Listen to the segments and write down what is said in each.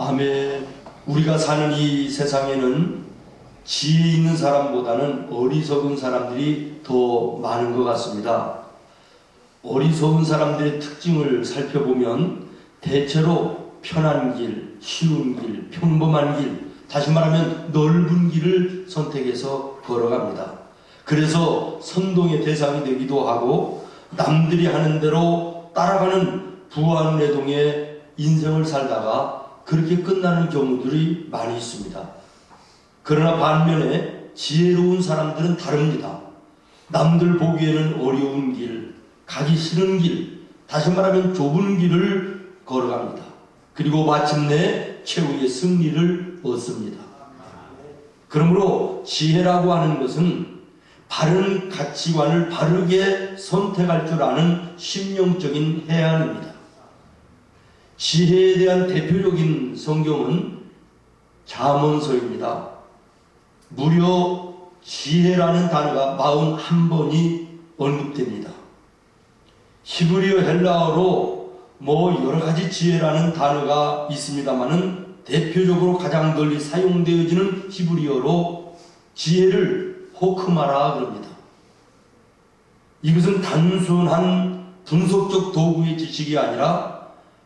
아멘. 우리가 사는 이 세상에는 지혜 있는 사람보다는 어리석은 사람들이 더 많은 것 같습니다. 어리석은 사람들의 특징을 살펴보면 대체로 편한 길, 쉬운 길, 평범한 길, 다시 말하면 넓은 길을 선택해서 걸어갑니다. 그래서 선동의 대상이 되기도 하고 남들이 하는 대로 따라가는 부안내동의 인생을 살다가 그렇게 끝나는 경우들이 많이 있습니다. 그러나 반면에 지혜로운 사람들은 다릅니다. 남들 보기에는 어려운 길, 가기 싫은 길, 다시 말하면 좁은 길을 걸어갑니다. 그리고 마침내 최후의 승리를 얻습니다. 그러므로 지혜라고 하는 것은 바른 가치관을 바르게 선택할 줄 아는 심령적인 해안입니다. 지혜에 대한 대표적인 성경은 잠언서입니다. 무려 지혜라는 단어가 41번이 언급됩니다. 히브리어 헬라어로 여러 가지 지혜라는 단어가 있습니다만은 대표적으로 가장 널리 사용되어지는 히브리어로 지혜를 호크마라 그럽니다. 이것은 단순한 분석적 도구의 지식이 아니라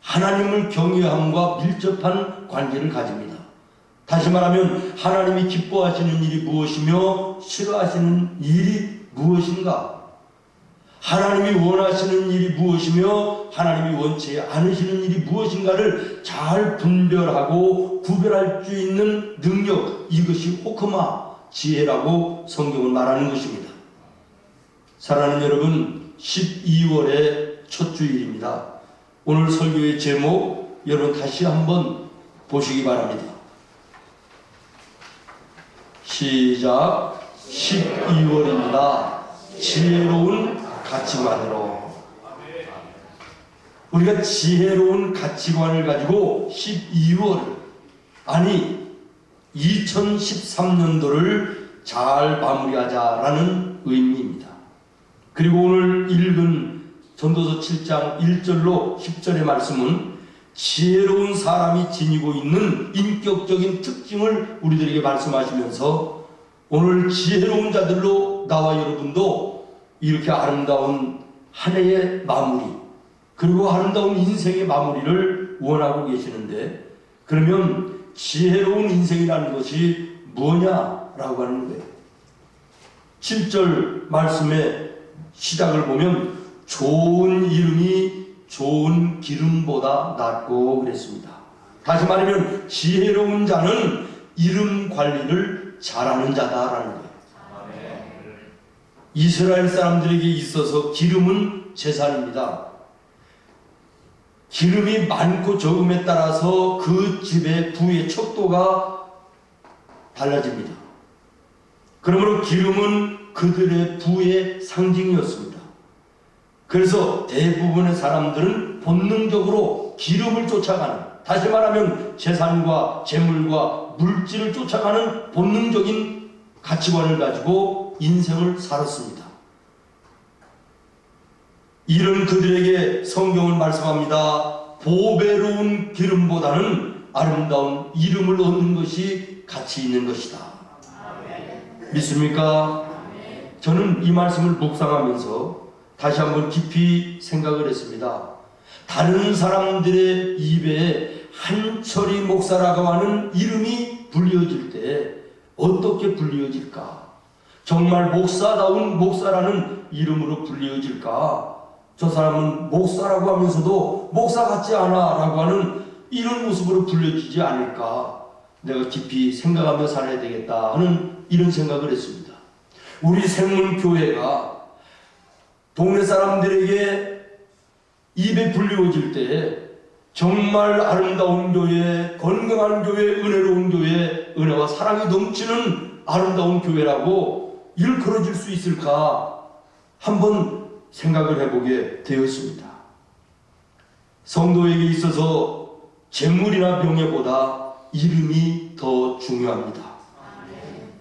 하나님을 경외함과 밀접한 관계를 가집니다. 다시 말하면 하나님이 기뻐하시는 일이 무엇이며 싫어하시는 일이 무엇인가? 하나님이 원하시는 일이 무엇이며 하나님이 원치 않으시는 일이 무엇인가를 잘 분별하고 구별할 수 있는 능력, 이것이 호크마, 지혜라고 성경은 말하는 것입니다. 사랑하는 여러분, 12월의 첫 주일입니다. 오늘 설교의 제목 여러분 다시 한번 보시기 바랍니다. 시작. 12월입니다. 지혜로운 가치관으로. 우리가 지혜로운 가치관을 가지고 12월, 아니 2013년도를 잘 마무리하자라는 의미입니다. 그리고 오늘 읽은 전도서 7장 1절로 10절의 말씀은 지혜로운 사람이 지니고 있는 인격적인 특징을 우리들에게 말씀하시면서 오늘 지혜로운 자들로 나와 여러분도 이렇게 아름다운 한 해의 마무리, 그리고 아름다운 인생의 마무리를 원하고 계시는데, 그러면 지혜로운 인생이라는 것이 뭐냐라고 하는 거예요. 7절 말씀의 시작을 보면 좋은 이름이 좋은 기름보다 낫고 그랬습니다. 다시 말하면 지혜로운 자는 이름 관리를 잘하는 자다라는 거예요. 이스라엘 사람들에게 있어서 기름은 재산입니다. 기름이 많고 적음에 따라서 그 집의 부의 척도가 달라집니다. 그러므로 기름은 그들의 부의 상징이었습니다. 그래서 대부분의 사람들은 본능적으로 기름을 쫓아가는, 다시 말하면 재산과 재물과 물질을 쫓아가는 본능적인 가치관을 가지고 인생을 살았습니다. 이런 그들에게 성경은 말씀합니다. 보배로운 기름보다는 아름다운 이름을 얻는 것이 가치 있는 것이다. 믿습니까? 저는 이 말씀을 묵상하면서 다시 한번 깊이 생각을 했습니다. 다른 사람들의 입에 한철이 목사라고 하는 이름이 불리어질 때 어떻게 불리어질까? 정말 목사다운 목사라는 이름으로 불리어질까? 저 사람은 목사라고 하면서도 목사 같지 않아 라고 하는 이런 모습으로 불려지지 않을까? 내가 깊이 생각하며 살아야 되겠다 하는 이런 생각을 했습니다. 우리 생문교회가 동네 사람들에게 입에 불리워질 때 정말 아름다운 교회, 건강한 교회, 은혜로운 교회, 은혜와 사랑이 넘치는 아름다운 교회라고 일컬어질 수 있을까 한번 생각을 해보게 되었습니다. 성도에게 있어서 재물이나 명예보다 이름이 더 중요합니다.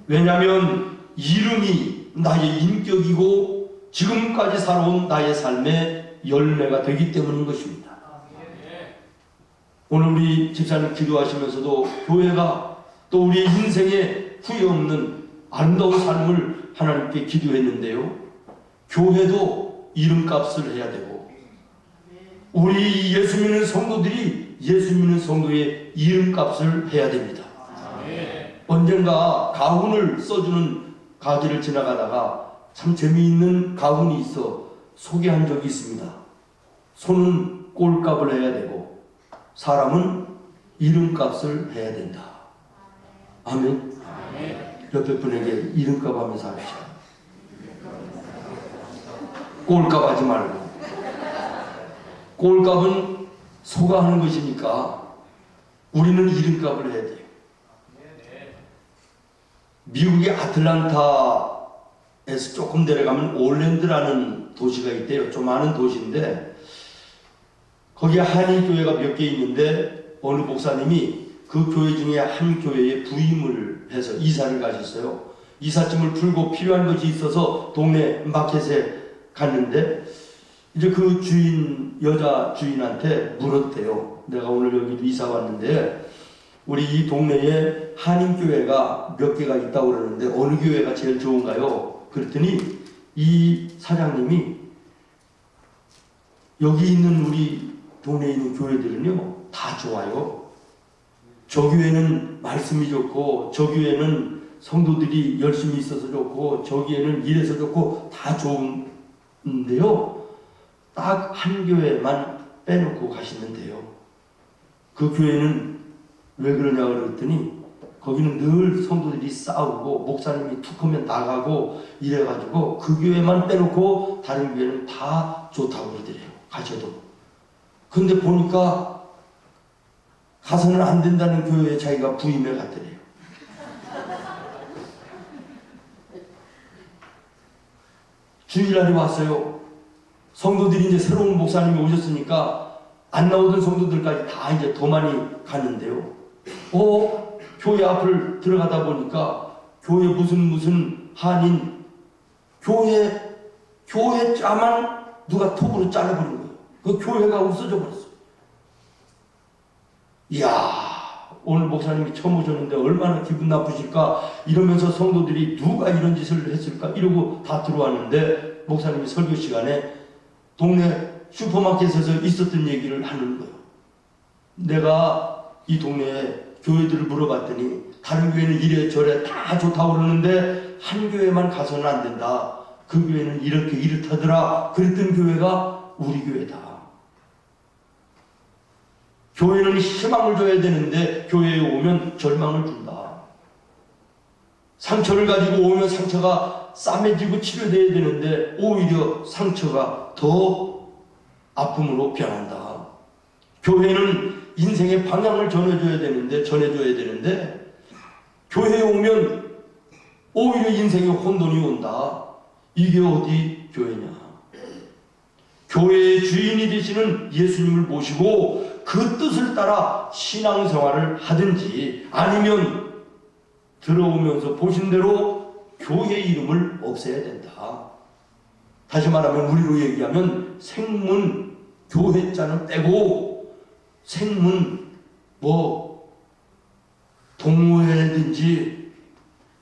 왜냐하면 이름이 나의 인격이고 지금까지 살아온 나의 삶의 열매가 되기 때문인 것입니다. 오늘 우리 집사님 기도하시면서도 교회가 또 우리 인생에 후회 없는 아름다운 삶을 하나님께 기도했는데요. 교회도 이름값을 해야 되고 우리 예수 믿는 성도들이 예수 믿는 성도의 이름값을 해야 됩니다. 언젠가 가훈을 써주는 가게를 지나가다가 참 재미있는 가훈이 있어 소개한 적이 있습니다. 손은 꼴값을 해야 되고 사람은 이름값을 해야 된다. 아멘. 옆에 분에게 이름값 하면서 합시다. 꼴값 하지 말고. 꼴값은 소가 하는 것이니까 우리는 이름값을 해야 돼요. 미국의 아틀란타에서 조금 내려가면 올랜드라는 도시가 있대요. 좀 많은 도시인데 거기에 한인교회가 몇 개 있는데 어느 목사님이 그 교회 중에 한 교회에 부임을 해서 이사를 가셨어요. 이삿짐을 풀고 필요한 것이 있어서 동네 마켓에 갔는데 이제 그 주인, 여자 주인한테 물었대요. 내가 오늘 여기도 이사 왔는데 우리 이 동네에 한인교회가 몇 개가 있다고 그러는데 어느 교회가 제일 좋은가요? 그랬더니 이 사장님이 여기 있는 우리 동네에 있는 교회들은요 다 좋아요. 저 교회는 말씀이 좋고 저 교회는 성도들이 열심히 있어서 좋고 저기에는 이래서 좋고 다 좋은데요 딱 한 교회만 빼놓고 가시는데요. 그 교회는 왜 그러냐 그랬더니 거기는 늘 성도들이 싸우고 목사님이 툭 하면 나가고 이래가지고 그 교회만 빼놓고 다른 교회는 다 좋다고 그러더래요. 가셔도. 근데 보니까 가서는 안 된다는 교회에 자기가 부임해 갔더래요. 주일날이 왔어요. 성도들이 이제 새로운 목사님이 오셨으니까 안 나오던 성도들까지 다 이제 더 많이 갔는데요. 교회 앞을 들어가다 보니까 교회 무슨 한인 교회 짜만 누가 톱으로 잘라버린 거예요. 그 교회가 없어져 버렸어요. 이야, 오늘 목사님이 처음 오셨는데 얼마나 기분 나쁘실까 이러면서 성도들이 누가 이런 짓을 했을까 이러고 다 들어왔는데 목사님이 설교 시간에 동네 슈퍼마켓에서 있었던 얘기를 하는 거예요. 내가 이 동네에 교회들을 물어봤더니 다른 교회는 이래 저래 다 좋다고 그러는데 한 교회만 가서는 안 된다. 그 교회는 이렇게 이렇다더라. 그랬던 교회가 우리 교회다. 교회는 희망을 줘야 되는데 교회에 오면 절망을 준다. 상처를 가지고 오면 상처가 싸매지고 치료돼야 되는데 오히려 상처가 더 아픔으로 변한다. 교회는 인생의 방향을 전해줘야 되는데 교회에 오면 오히려 인생의 혼돈이 온다. 이게 어디 교회냐. 교회의 주인이 되시는 예수님을 모시고 그 뜻을 따라 신앙생활을 하든지 아니면 들어오면서 보신 대로 교회 이름을 없애야 된다. 다시 말하면 우리로 얘기하면 생문 교회자는 빼고 생문 동호회라든지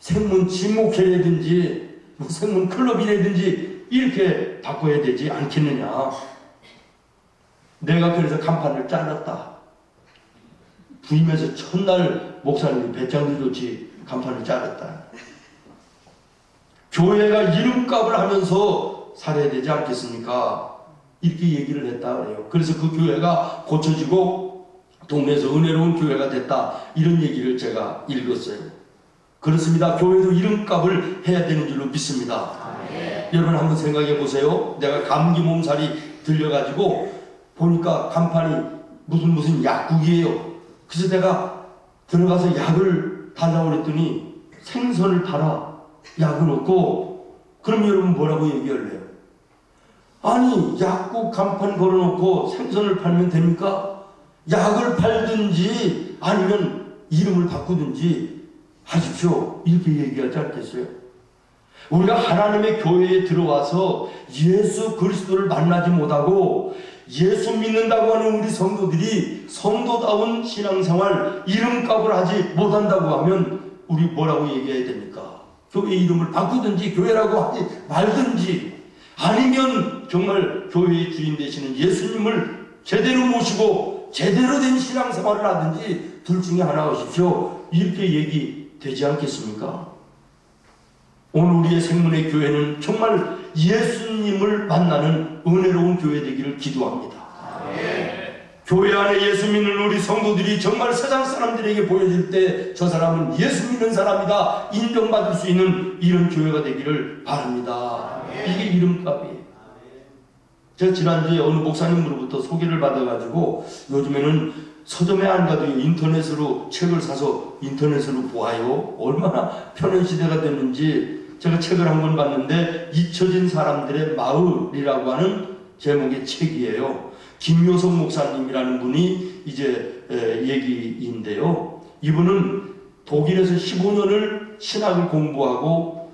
생문 지목회라든지 생문 클럽이라든지 이렇게 바꿔야 되지 않겠느냐. 내가 그래서 간판을 잘랐다. 부임해서 첫날 목사님이 배짱도 좋지 간판을 잘랐다. 교회가 이름값을 하면서 살아야 되지 않겠습니까? 이렇게 얘기를 했다 그래요. 그래서 그 교회가 고쳐지고 동네에서 은혜로운 교회가 됐다. 이런 얘기를 제가 읽었어요. 그렇습니다. 교회도 이름값을 해야 되는 줄로 믿습니다. 여러분 한번 생각해 보세요. 내가 감기 몸살이 들려가지고 보니까 간판이 무슨 약국이에요. 그래서 내가 들어가서 약을 달라고 그랬더니 생선을 팔아. 약은 없고. 그럼 여러분 뭐라고 얘기할래요? 아니 약국 간판 걸어놓고 생선을 팔면 됩니까? 약을 팔든지 아니면 이름을 바꾸든지 하십시오. 이렇게 얘기하지 않겠어요? 우리가 하나님의 교회에 들어와서 예수 그리스도를 만나지 못하고 예수 믿는다고 하는 우리 성도들이 성도다운 신앙생활 이름값을 하지 못한다고 하면 우리 뭐라고 얘기해야 됩니까? 교회 이름을 바꾸든지 교회라고 하지 말든지, 아니면 정말 교회의 주인 되시는 예수님을 제대로 모시고 제대로 된 신앙생활을 하든지 둘 중에 하나 하십시오. 이렇게 얘기되지 않겠습니까? 오늘 우리의 생문의 교회는 정말 예수님을 만나는 은혜로운 교회 되기를 기도합니다. 교회 안에 예수 믿는 우리 성도들이 정말 세상 사람들에게 보여질 때 저 사람은 예수 믿는 사람이다 인정받을 수 있는 이런 교회가 되기를 바랍니다. 이게 이름값이에요. 제가 지난주에 어느 목사님으로부터 소개를 받아가지고 요즘에는 서점에 안 가도 인터넷으로 책을 사서 인터넷으로 보아요. 얼마나 편한 시대가 됐는지. 제가 책을 한 권 봤는데 잊혀진 사람들의 마을이라고 하는 제목의 책이에요. 김효성 목사님이라는 분이 이제 얘기인데요. 이분은 독일에서 15년을 신학을 공부하고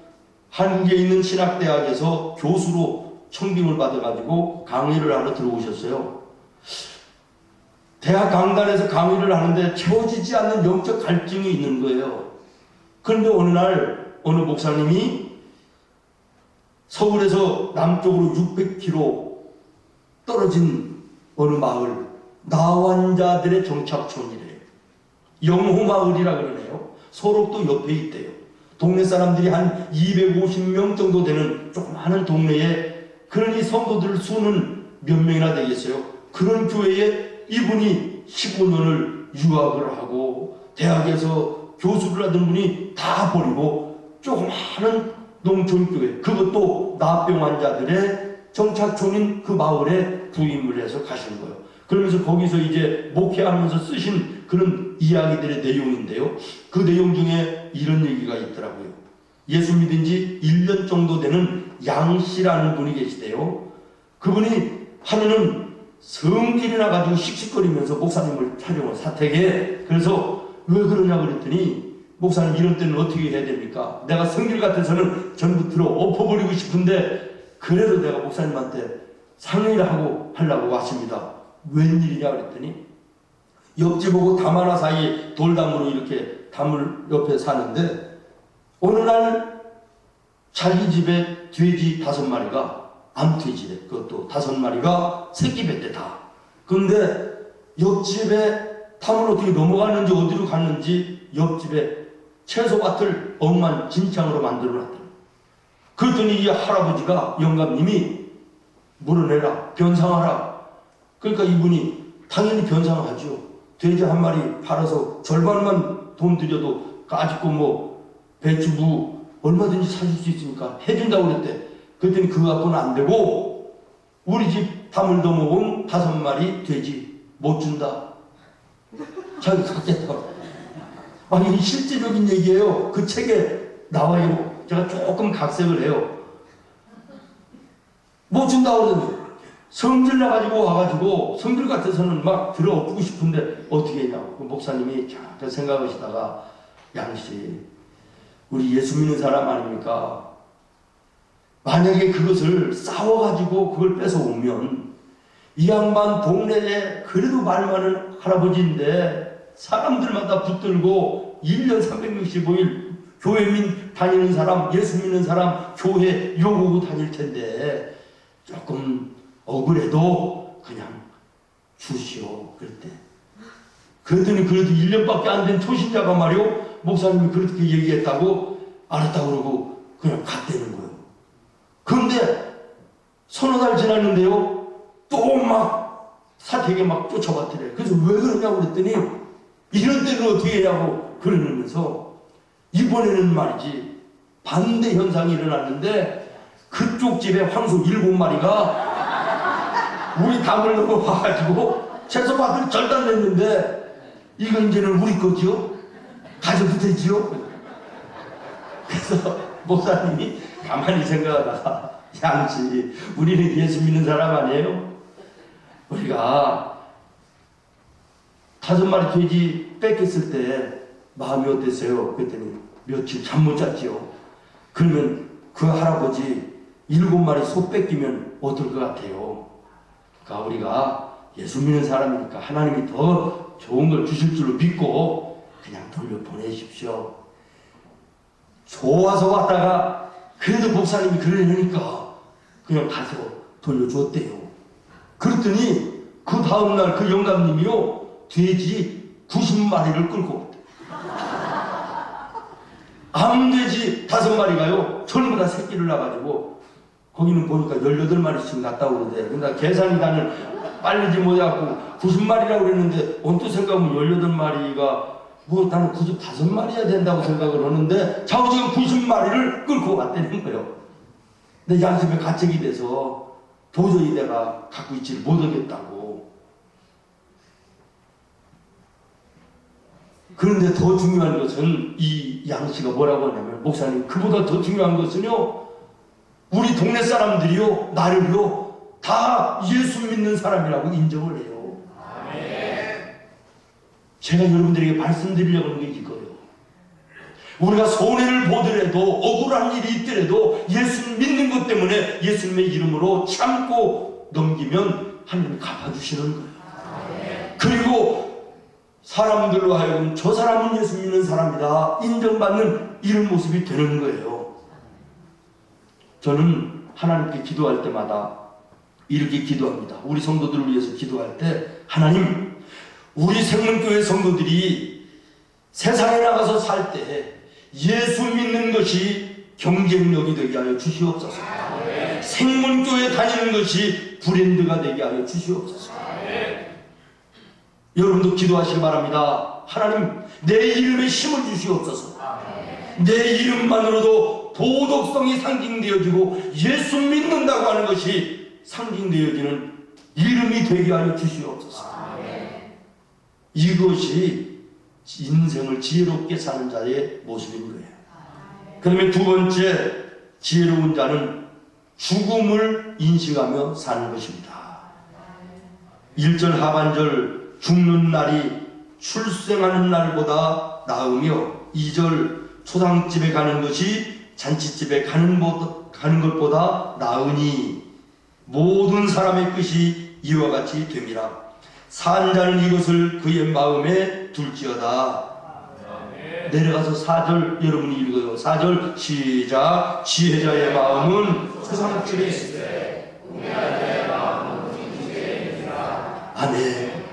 한국에 있는 신학대학에서 교수로 청빙을 받아가지고 강의를 하러 들어오셨어요. 대학 강단에서 강의를 하는데 채워지지 않는 영적 갈증이 있는 거예요. 그런데 어느 날 어느 목사님이 서울에서 남쪽으로 600km 떨어진 어느 마을, 나환자들의 정착촌이래요. 영호마을이라 그러네요. 소록도 옆에 있대요. 동네 사람들이 한 250명 정도 되는 조그마한 동네에, 그러니 성도들 수는 몇 명이나 되겠어요. 그런 교회에 이분이 15년을 유학을 하고 대학에서 교수를 하던 분이 다 버리고 조그마한 농촌교회, 그것도 나병 환자들의 정착촌인 그 마을에 부임을 해서 가신 거예요. 그러면서 거기서 이제 목회하면서 쓰신 그런 이야기들의 내용인데요. 그 내용 중에 이런 얘기가 있더라고요. 예수 믿은 지 1년 정도 되는 양씨라는 분이 계시대요. 그분이 하루는 성질이 나가지고 씩씩거리면서 목사님을 촬영을 사택에. 그래서 왜 그러냐 그랬더니, 목사님 이런 때는 어떻게 해야 됩니까? 내가 성질 같아서는 전부 들어 엎어버리고 싶은데 그래도 내가 목사님한테 상의를 하려고 왔습니다. 웬일이냐 그랬더니, 옆집하고 담 하나 사이에 돌담으로 이렇게 담을 옆에 사는데 어느 날 자기 집에 돼지 5마리가 암돼지래. 그것도 5마리가 새끼 뱉대 다. 그런데 옆집에 담을 어떻게 넘어갔는지 어디로 갔는지 옆집에 채소밭을 엉망진창으로 만들어놨더라. 그랬더니 이 할아버지가, 영감님이 물어내라, 변상하라. 그러니까 이분이 당연히 변상하죠. 돼지 1마리 팔아서 절반만 돈 들여도 아직도 뭐 배추무 얼마든지 사줄 수 있으니까 해준다고 그랬대. 그랬더니 그거 갖고는 안 되고 우리 집 담을 넘어온 5마리 돼지 못 준다. 자기 갖겠다. 아니, 이게 실제적인 얘기예요. 그 책에 나와요. 제가 조금 각색을 해요. 못 준다고 그러더니 성질 나가지고 와가지고 성질 같아서는 막 들어엎고 싶은데 어떻게 했냐고. 그 목사님이 잠깐 생각하시다가, 양씨, 우리 예수 믿는 사람 아닙니까? 만약에 그것을 싸워가지고 그걸 뺏어오면 이 양반 동네에 그래도 말 많은 할아버지인데 사람들마다 붙들고 1년 365일 교회 다니는 사람, 예수 믿는 사람 교회 욕오고 다닐 텐데 조금 억울해도 그냥 주시오. 그랬대. 그랬더니 그래도 1년밖에 안 된 초신자가 말이요, 목사님이 그렇게 얘기했다고 알았다고 그러고 그냥 갔다는 거예요. 그런데 서너 달 지났는데요, 또 막 사택에 막 쫓아왔더래. 그래서 왜 그러냐고 그랬더니, 이런 때는 어떻게 하냐고 그러면서, 이번에는 말이지 반대 현상이 일어났는데 그쪽 집에 황소 7마리가 우리 담을 넘어와가지고 채소밭을 절단냈는데, 이거 이제는 우리 거지요? 가져도 되지요? 그래서 목사님이 가만히 생각하다가, 양씨, 우리는 예수 믿는 사람 아니에요? 우리가 5마리 돼지 뺏겼을 때 마음이 어땠어요? 그랬더니 며칠 잠 못 잤지요. 그러면 그 할아버지 7마리 소 뺏기면 어떨 것 같아요? 그러니까 우리가 예수 믿는 사람이니까 하나님이 더 좋은 걸 주실 줄로 믿고 그냥 돌려보내십시오. 좋아서 왔다가 그래도 목사님이 그러려니까 그냥 가서 돌려주었대요. 그랬더니 그 다음날 그 영감님이요, 돼지 90마리를 끌고 암돼지 5마리가요 전부 다 새끼를 낳아가지고 거기는 보니까 18마리씩 낳았다고 그러대. 근데 계산이 나는 빨리지 못해갖고 90마리라고 그랬는데 언뜻 생각하면 18마리가 뭐 나는 95마리야 된다고 생각을 하는데 자꾸 지금 90마리를 끌고 왔다는 거예요. 근데 양심에 가책이 돼서 도저히 내가 갖고 있지를 못하겠다고. 그런데 더 중요한 것은 이 양씨가 뭐라고 하냐면, 목사님 그보다 더 중요한 것은요, 우리 동네 사람들이요 나를요 다 예수 믿는 사람이라고 인정을 해요. 제가 여러분들에게 말씀드리려고 하는 게 이거예요. 우리가 손해를 보더라도 억울한 일이 있더라도 예수 믿는 것 때문에 예수님의 이름으로 참고 넘기면 하나님이 갚아주시는 거예요. 그리고 사람들로 하여금 저 사람은 예수 믿는 사람이다 인정받는 이런 모습이 되는 거예요. 저는 하나님께 기도할 때마다 이렇게 기도합니다. 우리 성도들을 위해서 기도할 때, 하나님, 우리 생명교회 성도들이 세상에 나가서 살 때 예수 믿는 것이 경쟁력이 되게 하여 주시옵소서. 생명교회 다니는 것이 브랜드가 되게 하여 주시옵소서. 여러분도 기도하시기 바랍니다. 하나님, 내 이름에 힘을 주시옵소서. 내 이름만으로도 도덕성이 상징되어지고 예수 믿는다고 하는 것이 상징되어지는 이름이 되게 하여 주시옵소서. 이것이 인생을 지혜롭게 사는 자의 모습인 거예요. 그러면 두 번째, 지혜로운 자는 죽음을 인식하며 사는 것입니다. 1절 하반절, 죽는 날이 출생하는 날보다 나으며, 2절 초상집에 가는 것이 잔치집에 가는 것보다 나으니 모든 사람의 끝이 이와 같이 됨이라. 산 자는 이것을 그의 마음에 둘지어다. 내려가서 4절 여러분이 읽어요. 4절 시작. 지혜자의 마음은 초상집에 있으되 우매한 자의 마음은 궁중에 있느니라. 아멘.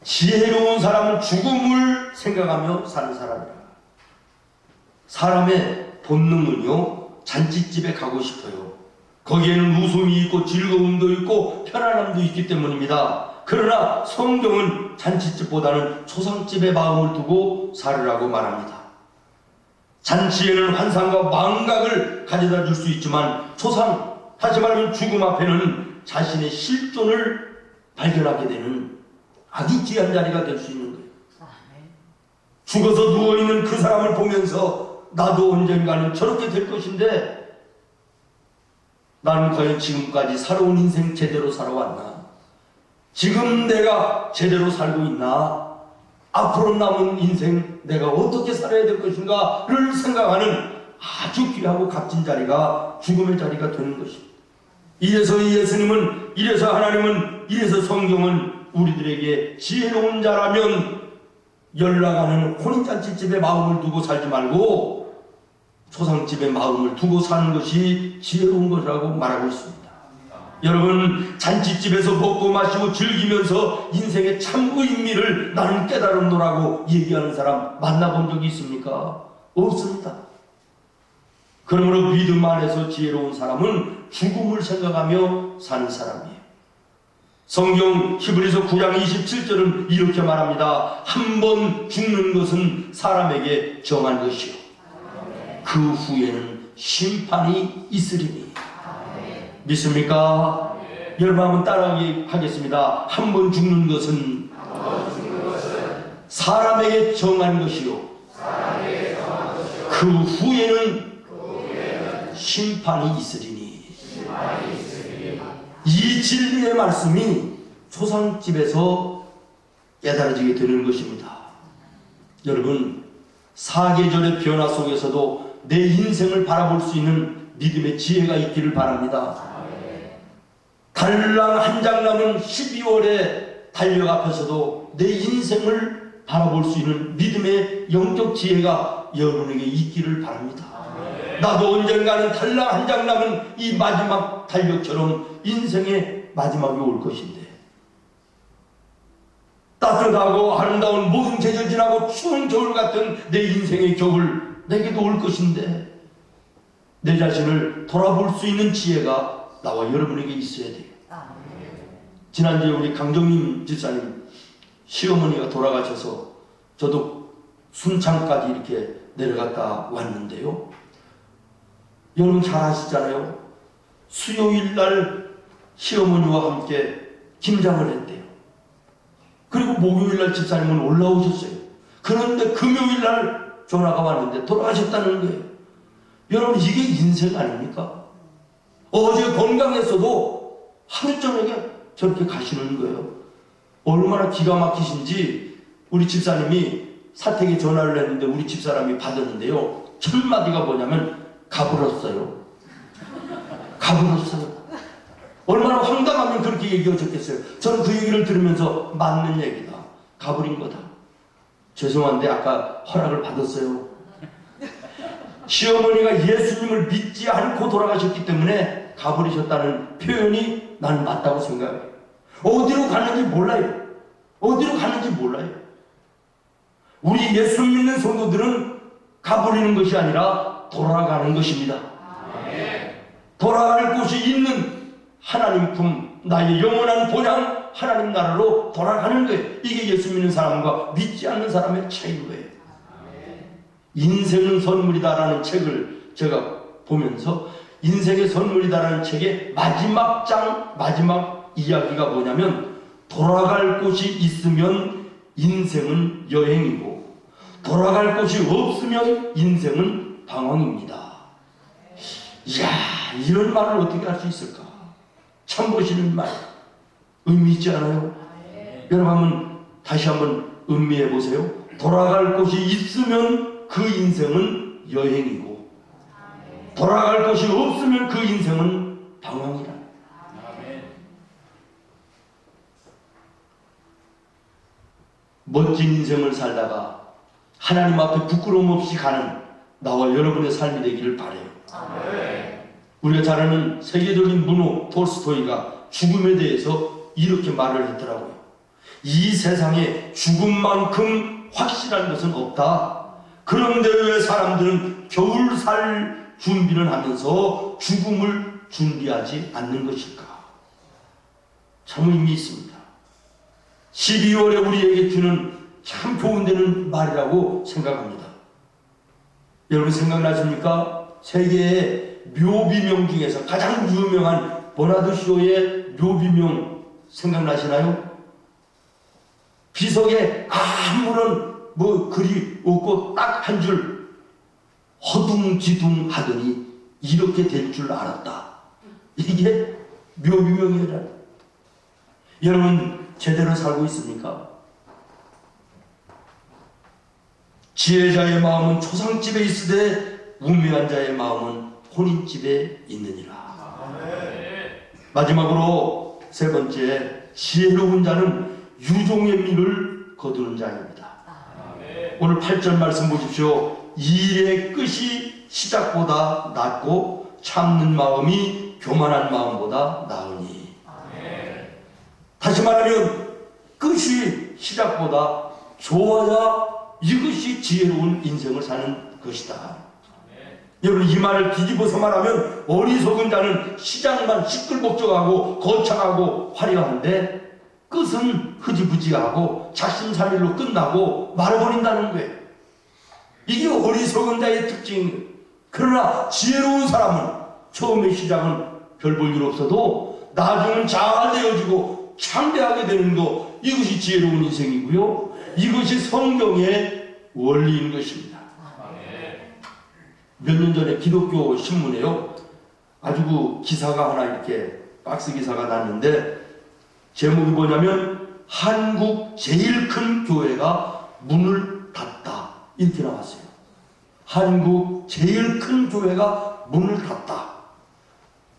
지혜로운 사람은 죽음을 생각하며 사는 사람이라. 사람의 본능은요, 잔치집에 가고 싶어요. 거기에는 웃음이 있고 즐거움도 있고 편안함도 있기 때문입니다. 그러나 성경은 잔치집보다는 초상집에 마음을 두고 살으라고 말합니다. 잔치에는 환상과 망각을 가져다 줄 수 있지만 초상, 다시 말하면 죽음 앞에는 자신의 실존을 발견하게 되는 아주 귀한 자리가 될 수 있는 거예요. 죽어서 누워있는 그 사람을 보면서 나도 언젠가는 저렇게 될 것인데 나는 과연 지금까지 살아온 인생 제대로 살아왔나? 지금 내가 제대로 살고 있나? 앞으로 남은 인생 내가 어떻게 살아야 될 것인가를 생각하는 아주 귀하고 값진 자리가 죽음의 자리가 되는 것입니다. 이래서 예수님은, 이래서 하나님은, 이래서 성경은 우리들에게 지혜로운 자라면 연락하는 혼인잔치집에 마음을 두고 살지 말고 초상집에 마음을 두고 사는 것이 지혜로운 것이라고 말하고 있습니다. 여러분, 잔치집에서 먹고 마시고 즐기면서 인생의 참 의미를 나는 깨달았노라고 얘기하는 사람 만나본 적이 있습니까? 없습니다. 그러므로 믿음 안에서 지혜로운 사람은 죽음을 생각하며 사는 사람이에요. 성경 히브리서 9장 27절은 이렇게 말합니다. 한 번 죽는 것은 사람에게 정한 것이요 그 후에는 심판이 있으리니. 믿습니까? 여러분 한번 따라하기 하겠습니다. 한 번 죽는 것은 사람에게 정한 것이요 그 후에는 심판이 있으리니. 이 진리의 말씀이 초상집에서 깨달아지게 되는 것입니다. 여러분, 사계절의 변화 속에서도 내 인생을 바라볼 수 있는 믿음의 지혜가 있기를 바랍니다. 달랑 한 장 남은 12월의 달력 앞에서도 내 인생을 바라볼 수 있는 믿음의 영적 지혜가 여러분에게 있기를 바랍니다. 나도 언젠가는 달랑 한 장 남은 이 마지막 달력처럼 인생의 마지막이 올 것인데, 따뜻하고 아름다운 모든 계절 지나고 추운 겨울 같은 내 인생의 겨울 내게도 올 것인데, 내 자신을 돌아볼 수 있는 지혜가 나와 여러분에게 있어야 돼요. 지난주에 우리 강정림 집사님 시어머니가 돌아가셔서 저도 순창까지 이렇게 내려갔다 왔는데요. 여러분 잘 아시잖아요. 수요일 날 시어머니와 함께 김장을 했대요. 그리고 목요일 날 집사님은 올라오셨어요. 그런데 금요일 날 전화가 왔는데 돌아가셨다는 거예요. 여러분 이게 인생 아닙니까? 어제 건강했어도 하루 저녁에 저렇게 가시는 거예요. 얼마나 기가 막히신지 우리 집사님이 사택에 전화를 했는데 우리 집사람이 받았는데요. 첫 마디가 뭐냐면 가불었어요. 가불었어요. 얼마나 황당하면 그렇게 얘기하셨겠어요. 저는 그 얘기를 들으면서 맞는 얘기다. 가버린 거다. 죄송한데 아까 허락을 받았어요. 시어머니가 예수님을 믿지 않고 돌아가셨기 때문에 가버리셨다는 표현이 나는 맞다고 생각해요. 어디로 갔는지 몰라요. 어디로 갔는지 몰라요. 우리 예수 믿는 성도들은 가버리는 것이 아니라 돌아가는 것입니다. 돌아갈 곳이 있는 하나님 품, 나의 영원한 본향 하나님 나라로 돌아가는 거예요. 이게 예수 믿는 사람과 믿지 않는 사람의 차이인 거예요. 인생은 선물이다라는 책을 제가 보면서 인생의 선물이다라는 책의 마지막 장, 마지막 이야기가 뭐냐면 돌아갈 곳이 있으면 인생은 여행이고 돌아갈 곳이 없으면 인생은 방황입니다. 이야, 이런 말을 어떻게 할 수 있을까? 참 보시는 말 의미 있지 않아요? 여러분 한번 다시 한번 음미해 보세요. 돌아갈 곳이 있으면 그 인생은 여행이고 돌아갈 곳이 없으면 그 인생은 방황이라. 멋진 인생을 살다가 하나님 앞에 부끄러움 없이 가는 나와 여러분의 삶이 되기를 바라요. 우리가 잘 아는 세계적인 문호 톨스토이가 죽음에 대해서 이렇게 말을 했더라고요. 이 세상에 죽음만큼 확실한 것은 없다. 그런데 왜 사람들은 겨울 살 준비를 하면서 죽음을 준비하지 않는 것일까? 참 의미 있습니다. 12월에 우리에게 주는 참 도움되는 말이라고 생각합니다. 여러분 생각나십니까? 세계의 묘비명 중에서 가장 유명한 버나드 쇼의 묘비명 생각나시나요? 비석에 아무런 글이 없고 딱 한 줄 허둥지둥 하더니 이렇게 될 줄 알았다. 이게 묘비명이라. 여러분 제대로 살고 있습니까? 지혜자의 마음은 초상집에 있으되 운명한 자의 마음은 혼인집에 있느니라. 마지막으로 세 번째, 지혜로운 자는 유종의 미를 거두는 자입니다. 오늘 8절 말씀 보십시오. 일의 끝이 시작보다 낫고 참는 마음이 교만한 마음보다 나으니. 다시 말하면 끝이 시작보다 좋아야 이것이 지혜로운 인생을 사는 것이다. 여러분 이 말을 뒤집어서 말하면 어리석은 자는 시작만 시끌벅적하고 거창하고 화려한데 끝은 흐지부지하고 작심삼일로 끝나고 말아버린다는 거예요. 이게 어리석은 자의 특징이에요. 그러나 지혜로운 사람은 처음에 시작은 별 볼 일 없어도 나중은 잘 되어지고 창대하게 되는 것, 이것이 지혜로운 인생이고요. 이것이 성경의 원리인 것입니다. 몇 년 전에 기독교 신문에요, 아주 그 기사가 하나 이렇게 박스 기사가 났는데 제목이 뭐냐면 한국 제일 큰 교회가 문을 닫다, 이렇게 나왔어요. 한국 제일 큰 교회가 문을 닫다.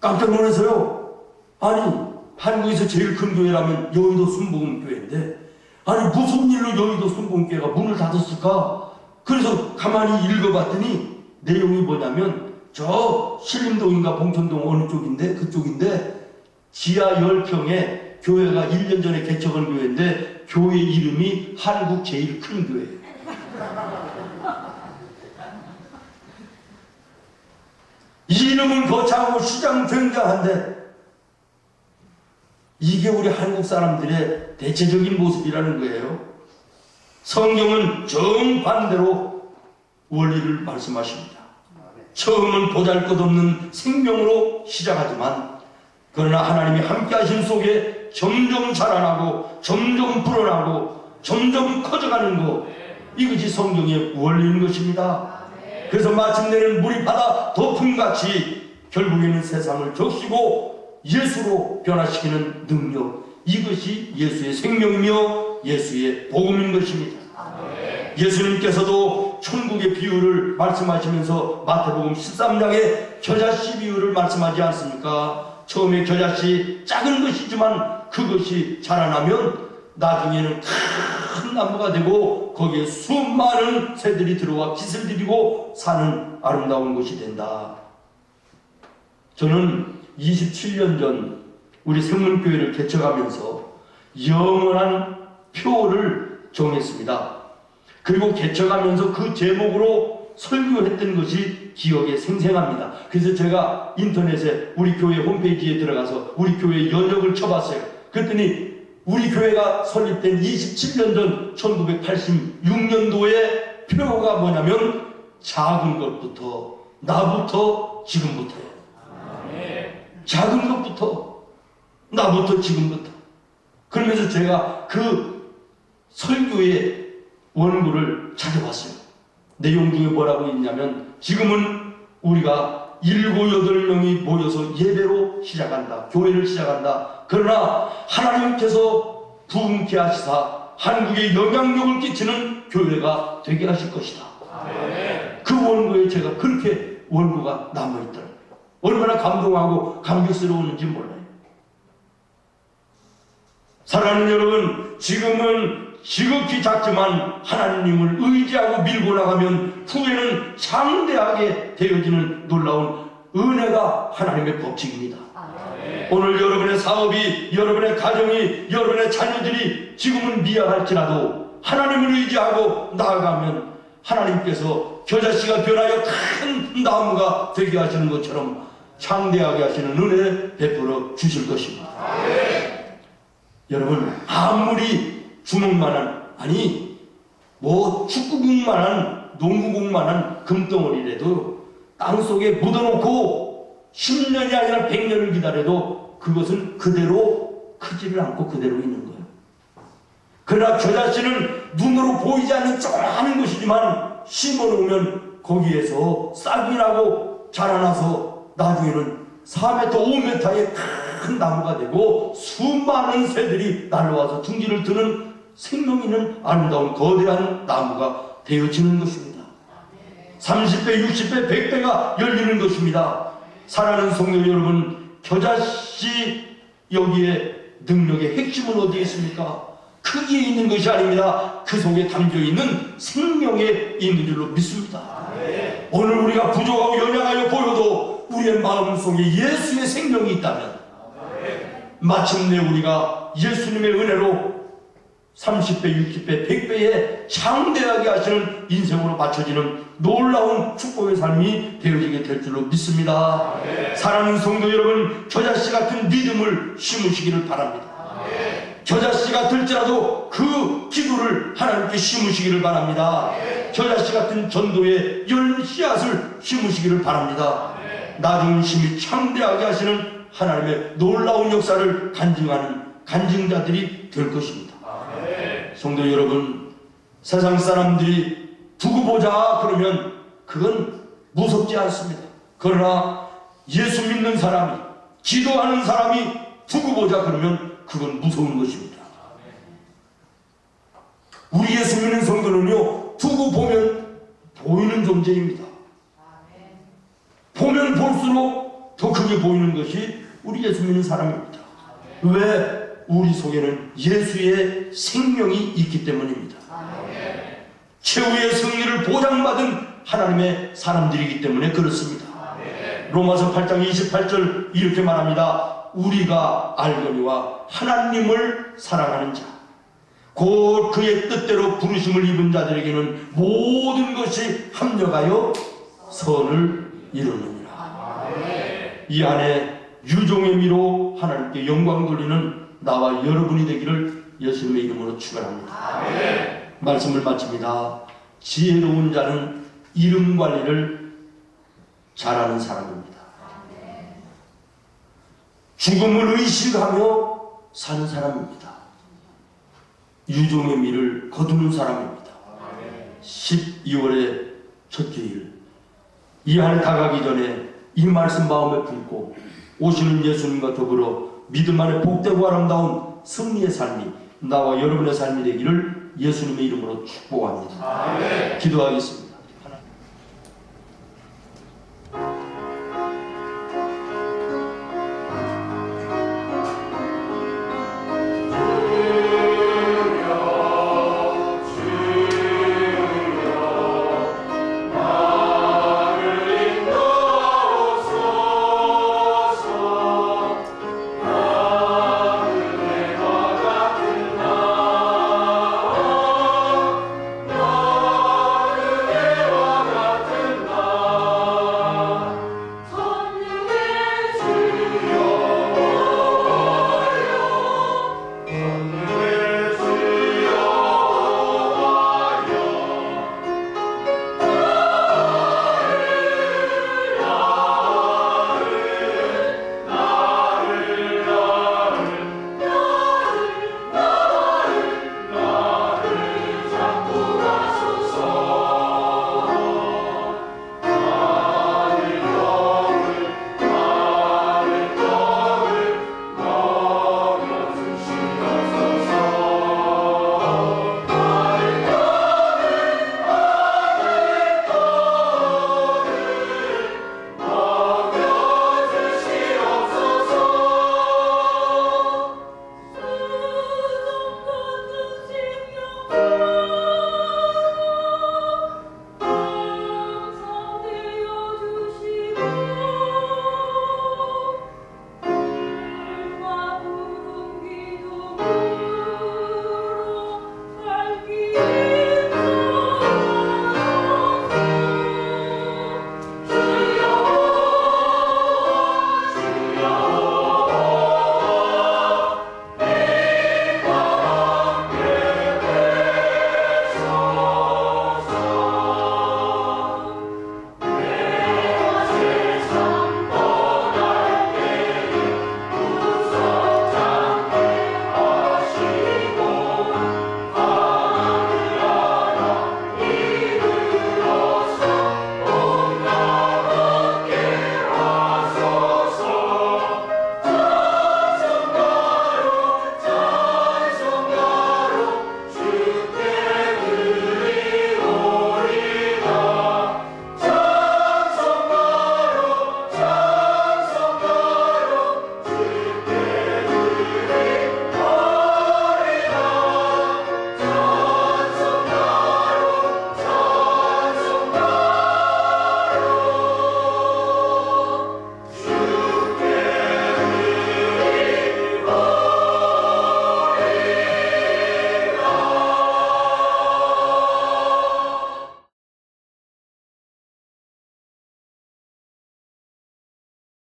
깜짝 놀라서요. 아니 한국에서 제일 큰 교회라면 여의도 순복음교회인데, 아니 무슨 일로 여의도 순복음교회가 문을 닫았을까? 그래서 가만히 읽어봤더니 내용이 뭐냐면, 저 신림동인가 봉천동 어느 쪽인데, 그쪽인데 지하 10평에 교회가 1년 전에 개척한 교회인데 교회 이름이 한국 제일 큰 교회예요. 이름은 거창하고 시장 굉장한데, 이게 우리 한국 사람들의 대체적인 모습이라는 거예요. 성경은 정반대로 원리를 말씀하십니다. 처음은 보잘것없는 생명으로 시작하지만, 그러나 하나님이 함께 하신 속에 점점 자라나고 점점 불어나고 점점 커져가는 것, 이것이 성경의 원리인 것입니다. 그래서 마침내는 물이 바다 덮음같이 결국에는 세상을 적시고 예수로 변화시키는 능력, 이것이 예수의 생명이며 예수의 복음인 것입니다. 예수님께서도 천국의 비유를 말씀하시면서 마태복음 13장에 겨자씨 비유를 말씀하지 않습니까? 처음에 겨자씨 작은 것이지만 그것이 자라나면 나중에는 큰 나무가 되고 거기에 수많은 새들이 들어와 깃을 들이고 사는 아름다운 곳이 된다. 저는 27년 전 우리 생문교회를 개척하면서 영원한 표를 정했습니다. 그리고 개척하면서 그 제목으로 설교했던 것이 기억에 생생합니다. 그래서 제가 인터넷에 우리 교회 홈페이지에 들어가서 우리 교회 연역을 쳐봤어요. 그랬더니 우리 교회가 설립된 27년 전 1986년도의 표가 뭐냐면, 작은 것부터, 나부터, 지금부터예요. 작은 것부터, 나부터, 지금부터. 그러면서 제가 그 설교의 원고를 찾아봤어요. 내용 중에 뭐라고 있냐면, 지금은 우리가 7, 8명이 모여서 예배로 시작한다. 교회를 시작한다. 그러나 하나님께서 부흥케 하시사 한국에 영향력을 끼치는 교회가 되게 하실 것이다. 그 원고에 제가 그렇게 원고가 남아있더라고요. 얼마나 감동하고 감격스러웠는지 몰라요. 사랑하는 여러분, 지금은 지극히 작지만 하나님을 의지하고 밀고 나가면 후에는 장대하게 되어지는 놀라운 은혜가 하나님의 법칙입니다. 오늘 여러분의 사업이, 여러분의 가정이, 여러분의 자녀들이 지금은 미약할지라도 하나님을 의지하고 나아가면 하나님께서 겨자씨가 변하여 큰 나무가 되게 하시는 것처럼 장대하게 하시는 은혜 베풀어 주실 것입니다. 여러분, 아무리 주먹만한, 아니 뭐 축구공만한, 농구공만한 금덩어리라도 땅속에 묻어놓고 10년이 아니라 100년을 기다려도 그것은 그대로 크지를 않고 그대로 있는 거예요. 그러나 겨자씨는 눈으로 보이지 않는 조그마한 것이지만 심어놓으면 거기에서 싹이 나고 자라나서 나중에는 4m, 5m의 큰 나무가 되고 수많은 새들이 날아와서 둥지를 드는 생명 있는 아름다운 거대한 나무가 되어지는 것입니다. 30배, 60배, 100배가 열리는 것입니다. 사랑하는 성도 여러분, 겨자씨 여기에 능력의 핵심은 어디에 있습니까? 크기에 있는 것이 아닙니다. 그 속에 담겨있는 생명에 있는 줄로 믿습니다. 오늘 우리가 부족하고 연약하여 보여도 우리의 마음속에 예수의 생명이 있다면 마침내 우리가 예수님의 은혜로 30배, 60배, 100배에 장대하게 하시는 인생으로 맞춰지는 놀라운 축복의 삶이 되어지게 될 줄로 믿습니다. 사랑하는 성도 여러분, 겨자씨 같은 믿음을 심으시기를 바랍니다. 겨자씨 같을지라도 그 기도를 하나님께 심으시기를 바랍니다. 겨자씨 같은 전도의 열 씨앗을 심으시기를 바랍니다. 나중은 심히 창대하게 하시는 하나님의 놀라운 역사를 간증하는 간증자들이 될 것입니다. 성도 여러분, 세상 사람들이 두고 보자 그러면 그건 무섭지 않습니다. 그러나 예수 믿는 사람이, 기도하는 사람이 두고 보자 그러면 그건 무서운 것입니다. 우리 예수 믿는 성도는요, 두고 보면 보이는 존재입니다. 보면 볼수록 더 크게 보이는 것이 우리 예수 믿는 사람입니다. 왜? 우리 속에는 예수의 생명이 있기 때문입니다. 최후의 승리를 보장받은 하나님의 사람들이기 때문에 그렇습니다. 로마서 8장 28절 이렇게 말합니다. 우리가 알거니와 하나님을 사랑하는 자 곧 그의 뜻대로 부르심을 입은 자들에게는 모든 것이 합력하여 선을 이루느니라. 이 안에 유종의 미로 하나님께 영광 돌리는 나와 여러분이 되기를 예수님의 이름으로 축원합니다. 말씀을 마칩니다. 지혜로운 자는 이름 관리를 잘하는 사람입니다. 죽음을 의식하며 사는 사람입니다. 유종의 미를 거두는 사람입니다. 12월의 첫 주일 이 한 다가기 전에 이 말씀 마음에 품고 오시는 예수님과 더불어 믿음 안에 복되고 아름다운 승리의 삶이 나와 여러분의 삶이 되기를 예수님의 이름으로 축복합니다. 기도하겠습니다.